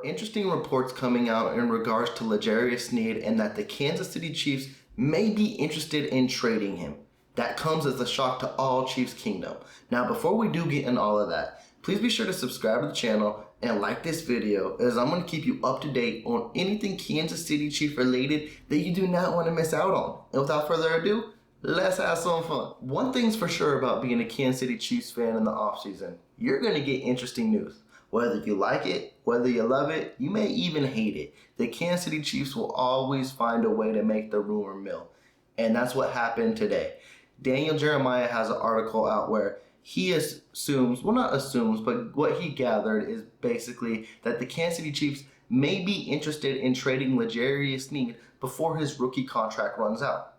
are interesting reports coming out in regards to L'Jarius Sneed and that the Kansas City Chiefs may be interested in trading him. That comes as a shock to all Chiefs Kingdom. Now, before we do get in all of that, please be sure to subscribe to the channel and like this video, as I'm going to keep you up to date on anything Kansas City Chief related that you do not want to miss out on. And without further ado, let's have some fun. One thing's for sure about being a Kansas City Chiefs fan in the offseason, you're going to get interesting news. Whether you like it, whether you love it, you may even hate it. The Kansas City Chiefs will always find a way to make the rumor mill. And that's what happened today. Daniel Jeremiah has an article out where he assumes, well not assumes, but what he gathered is basically that the Kansas City Chiefs may be interested in trading L'Jarius Sneed before his rookie contract runs out.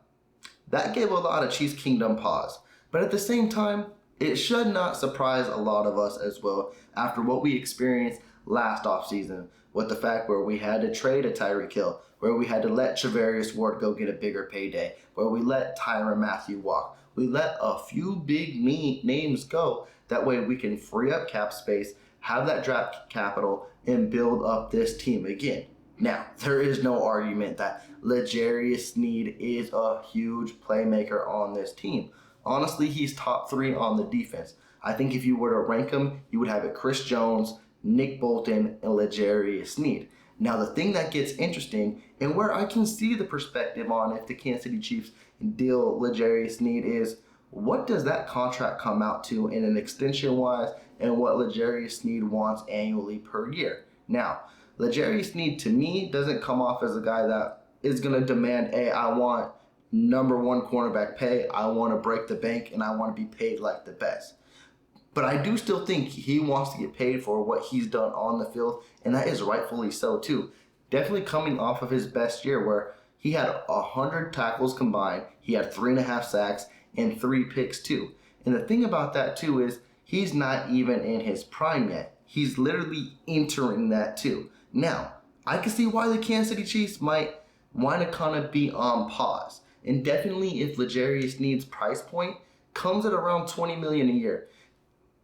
That gave a lot of Chiefs Kingdom pause. But at the same time, it should not surprise a lot of us as well after what we experienced last offseason with the fact where we had to trade a Tyreek Hill, where we had to let Charvarius Ward go get a bigger payday, where we let Tyrann Mathieu walk. We let a few big names go. That way we can free up cap space, have that draft capital, and build up this team again. Now, there is no argument that L'Jarius Sneed is a huge playmaker on this team. Honestly, he's top 3 on the defense. I think if you were to rank them, you would have it Chris Jones, Nick Bolton, and L'Jarius Sneed. Now, the thing that gets interesting, and where I can see the perspective on if the Kansas City Chiefs deal L'Jarius Sneed is, what does that contract come out to in an extension-wise and what L'Jarius Sneed wants annually per year? Now, L'Jarius Sneed, to me, doesn't come off as a guy that is going to demand, hey, I want #1 cornerback pay, I want to break the bank, and I want to be paid like the best. But I do still think he wants to get paid for what he's done on the field, and that is rightfully so too. Definitely coming off of his best year where he had 100 tackles combined, he had 3.5 sacks, and 3 picks too. And the thing about that too is he's not even in his prime yet. He's literally entering that too. Now, I can see why the Kansas City Chiefs might want to kind of be on pause. And definitely if L'Jarius Sneed's price point comes at around $20 million a year.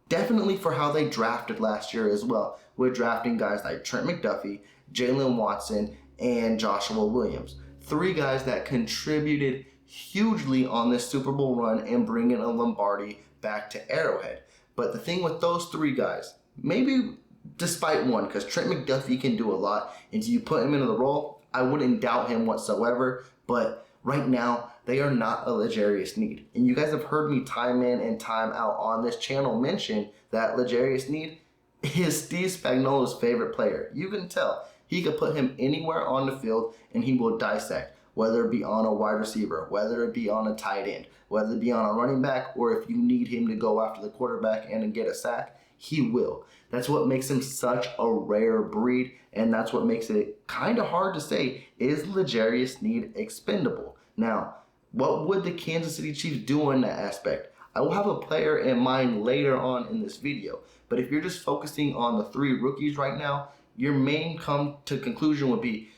Definitely for how they drafted last year as well. We're drafting guys like Trent McDuffie, Jalen Watson, and Joshua Williams. 3 guys that contributed hugely on this Super Bowl run and bringing a Lombardi back to Arrowhead. But the thing with those 3 guys, maybe despite one, because Trent McDuffie can do a lot, and so you put him into the role, I wouldn't doubt him whatsoever, but right now, they are not a L'Jarius Sneed. And you guys have heard me time in and time out on this channel mention that L'Jarius Sneed is Steve Spagnuolo's favorite player. You can tell. He could put him anywhere on the field and he will dissect, whether it be on a wide receiver, whether it be on a tight end, whether it be on a running back, or if you need him to go after the quarterback and get a sack, he will. That's what makes him such a rare breed, and that's what makes it kind of hard to say, is L'Jarius Sneed expendable? Now, what would the Kansas City Chiefs do in that aspect? I will have a player in mind later on in this video, but if you're just focusing on the 3 rookies right now, your main come to conclusion would be,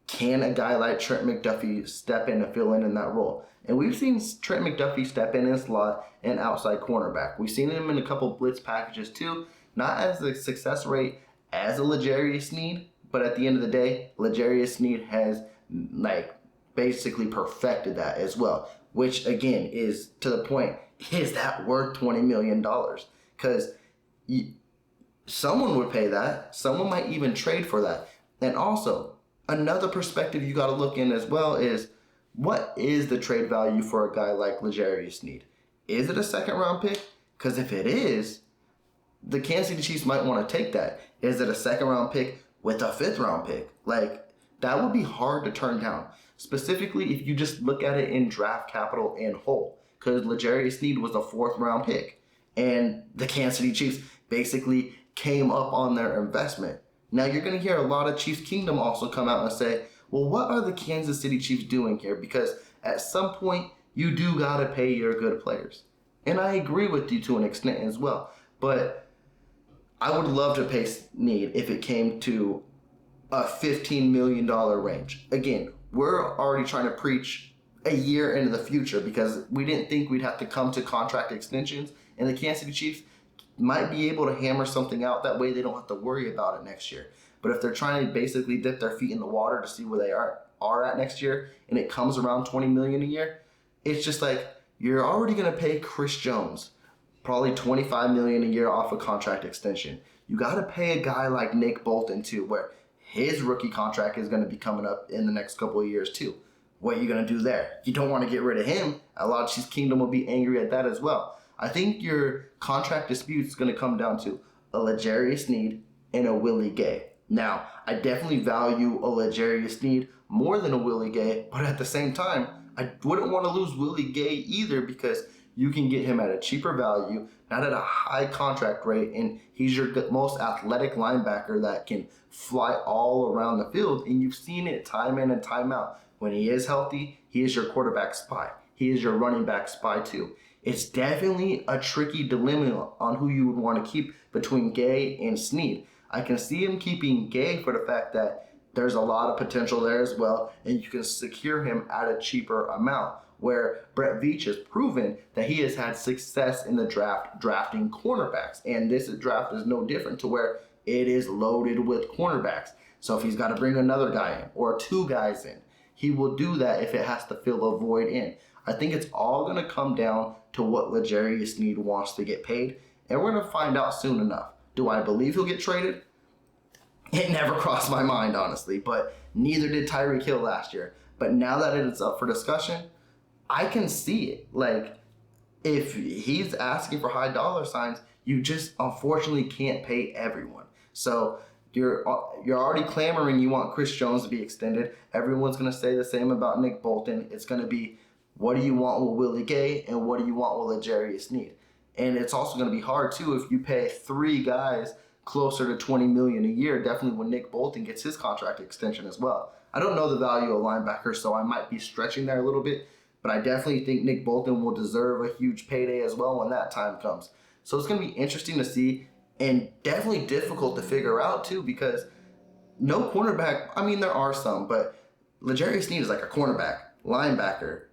can a guy like Trent McDuffie step in and fill in that role? And we've seen Trent McDuffie step in slot and outside cornerback. We've seen him in a couple blitz packages too, not as a success rate as a L'Jarius Sneed, but at the end of the day, L'Jarius Sneed has basically perfected that as well, which again is to the point, is that worth $20 million? Because someone would pay that, someone might even trade for that. And also, another perspective you got to look in as well is, what is the trade value for a guy like L'Jarius Sneed? Is it a 2nd round pick? Because if it is, the Kansas City Chiefs might want to take that. Is it a 2nd round pick with a 5th round pick? That would be hard to turn down. Specifically if you just look at it in draft capital in whole. Because L'Jarius Sneed was a 4th round pick. And the Kansas City Chiefs basically came up on their investment. Now you're going to hear a lot of Chiefs Kingdom also come out and say, well, what are the Kansas City Chiefs doing here? Because at some point, you do got to pay your good players. And I agree with you to an extent as well. But I would love to pay Sneed if it came to a $15 million range. Again, we're already trying to preach a year into the future because we didn't think we'd have to come to contract extensions. And the Kansas City Chiefs might be able to hammer something out. That way they don't have to worry about it next year. But if they're trying to basically dip their feet in the water to see where they are at next year, and it comes around $20 million a year, it's just like you're already going to pay Chris Jones probably $25 million a year off a contract extension. You got to pay a guy like Nick Bolton too, where his rookie contract is going to be coming up in the next couple of years too. What are you going to do there? You don't want to get rid of him. A lot of Chiefs Kingdom will be angry at that as well. I think your contract dispute is going to come down to a L'Jarius Sneed and a Willie Gay. Now, I definitely value a L'Jarius Sneed more than a Willie Gay, but at the same time, I wouldn't want to lose Willie Gay either because you can get him at a cheaper value, not at a high contract rate, and he's your most athletic linebacker that can fly all around the field, and you've seen it time in and time out. When he is healthy, he is your quarterback spy. He is your running back spy too. It's definitely a tricky dilemma on who you would want to keep between Gay and Sneed. I can see him keeping Gay for the fact that there's a lot of potential there as well, and you can secure him at a cheaper amount, where Brett Veach has proven that he has had success in the draft drafting cornerbacks. And this draft is no different to where it is loaded with cornerbacks. So if he's got to bring another guy in or two guys in, he will do that if it has to fill a void in. I think it's all going to come down to what L'Jarius Sneed wants to get paid, and we're going to find out soon enough. Do I believe he'll get traded? It never crossed my mind, honestly, but neither did Tyreek Hill last year. But now that it's up for discussion, I can see it. Like, if he's asking for high dollar signs, you just unfortunately can't pay everyone. So you're already clamoring you want Chris Jones to be extended. Everyone's going to say the same about Nick Bolton. It's going to be, what do you want with Willie Gay and what do you want with L'Jarius Sneed? And it's also going to be hard, too, if you pay three guys closer to $20 million a year, definitely when Nick Bolton gets his contract extension as well. I don't know the value of linebackers, so I might be stretching there a little bit, but I definitely think Nick Bolton will deserve a huge payday as well when that time comes. So it's going to be interesting to see, and definitely difficult to figure out too, because no cornerback, I mean there are some, but L'Jarius Sneed is like a cornerback, linebacker,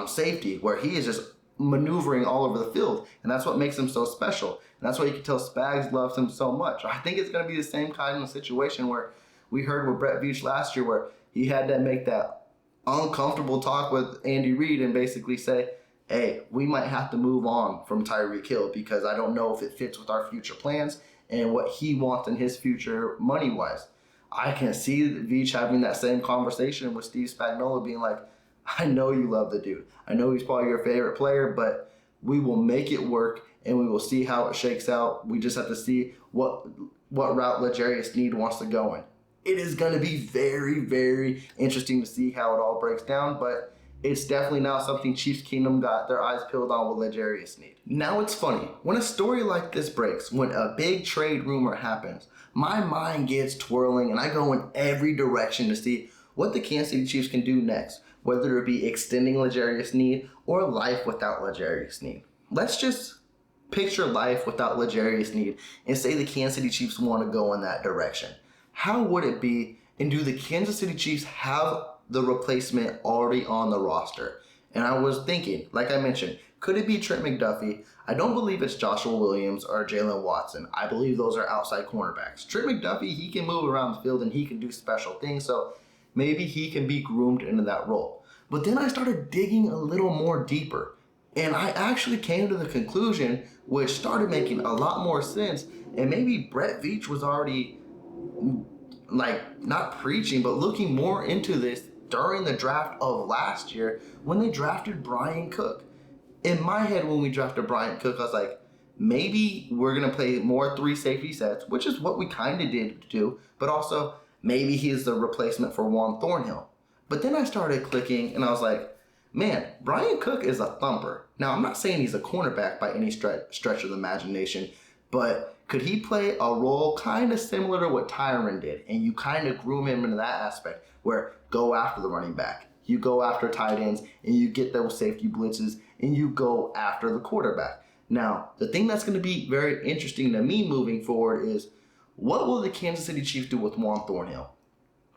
safety, where he is just maneuvering all over the field, and that's what makes him so special. And that's why you can tell Spags loves him so much. I think it's going to be the same kind of situation where we heard with Brett Veach last year, where he had to make that uncomfortable talk with Andy Reid and basically say, hey, we might have to move on from Tyreek Hill because I don't know if it fits with our future plans and what he wants in his future money-wise. I can see Veach having that same conversation with Steve Spagnuolo being like, I know you love the dude. I know he's probably your favorite player, but we will make it work and we will see how it shakes out. We just have to see what route L'Jarius Sneed wants to go in. It is going to be very, very interesting to see how it all breaks down, but it's definitely now something Chiefs Kingdom got their eyes peeled on with L'Jarius Sneed. Now it's funny, when a story like this breaks, when a big trade rumor happens, my mind gets twirling and I go in every direction to see what the Kansas City Chiefs can do next, whether it be extending L'Jarius Sneed or life without L'Jarius Sneed. Let's just picture life without L'Jarius Sneed and say the Kansas City Chiefs want to go in that direction. How would it be, and do the Kansas City Chiefs have the replacement already on the roster? And I was thinking, like I mentioned, could it be Trent McDuffie? I don't believe it's Joshua Williams or Jalen Watson. I believe those are outside cornerbacks. Trent McDuffie, he can move around the field and he can do special things, so maybe he can be groomed into that role. But then I started digging a little more deeper, and I actually came to the conclusion, which started making a lot more sense, and maybe Brett Veach was already, like, not preaching, but looking more into this during the draft of last year when they drafted Brian Cook. In my head, when we drafted Brian Cook, I was like, maybe we're going to play more 3 safety sets, which is what we kind of did do, but also maybe he's the replacement for Juan Thornhill. But then I started clicking, and I was like, man, Brian Cook is a thumper. Now, I'm not saying he's a cornerback by any stretch of the imagination, but could he play a role kind of similar to what Tyron did? And you kind of groom him into that aspect where go after the running back, you go after tight ends, and you get those safety blitzes, and you go after the quarterback. Now, the thing that's going to be very interesting to me moving forward is, what will the Kansas City Chiefs do with Juan Thornhill?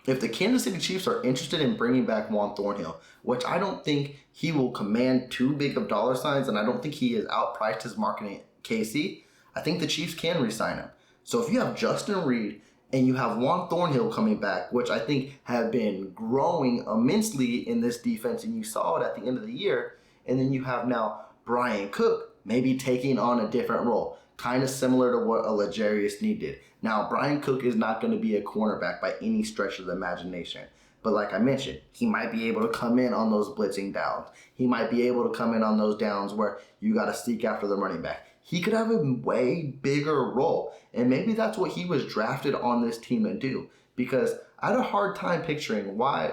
If the Kansas City Chiefs are interested in bringing back Juan Thornhill, which I don't think he will command too big of dollar signs, and I don't think he has outpriced his marketing at KC, I think the Chiefs can re-sign him. So if you have Justin Reed and you have Juan Thornhill coming back, which I think have been growing immensely in this defense, and you saw it at the end of the year. And then you have now Brian Cook maybe taking on a different role, kind of similar to what a L'Jarius Sneed did. Now, Brian Cook is not going to be a cornerback by any stretch of the imagination. But like I mentioned, he might be able to come in on those blitzing downs. He might be able to come in on those downs where you got to seek after the running back. He could have a way bigger role. And maybe that's what he was drafted on this team to do. Because I had a hard time picturing why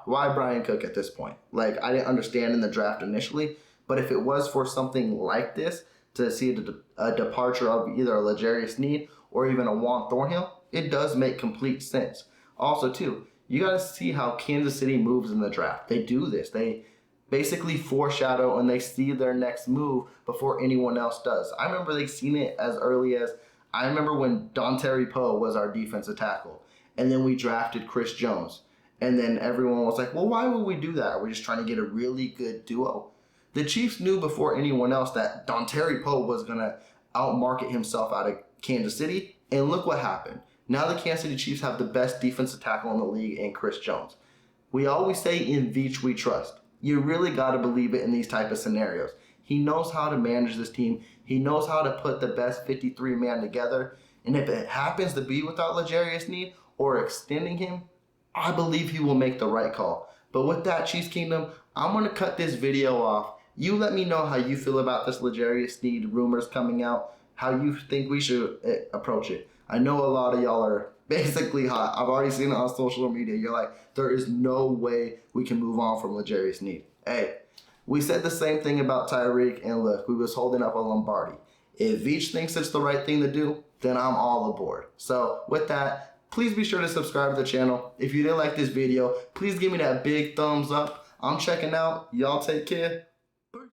Brian Cook at this point. Like, I didn't understand in the draft initially. But if it was for something like this, to see a departure of either a L'Jarius Sneed or even a Juan Thornhill, it does make complete sense. Also, too, you got to see how Kansas City moves in the draft. They do this. They basically foreshadow and they see their next move before anyone else does. I remember they seen it as early as, I remember when Dontari Poe was our defensive tackle, and then we drafted Chris Jones. And then everyone was like, well, why would we do that? We're just trying to get a really good duo. The Chiefs knew before anyone else that Dontari Poe was going to outmarket himself out of Kansas City, and look what happened. Now the Kansas City Chiefs have the best defensive tackle in the league in Chris Jones. We always say in Veach we trust. You really got to believe it in these type of scenarios. He knows how to manage this team. He knows how to put the best 53-man together. And if it happens to be without L'Jarius Sneed or extending him, I believe he will make the right call. But with that, Chiefs Kingdom, I'm going to cut this video off. You let me know how you feel about this L'Jarius Sneed rumors coming out, how you think we should approach it. I know a lot of y'all are basically hot. I've already seen it on social media. You're like, there is no way we can move on from L'Jarius Sneed. Hey, we said the same thing about Tyreek, and look, we was holding up a Lombardi. If Veach thinks it's the right thing to do, then I'm all aboard. So with that, please be sure to subscribe to the channel. If you did like this video, please give me that big thumbs up. I'm checking out. Y'all take care.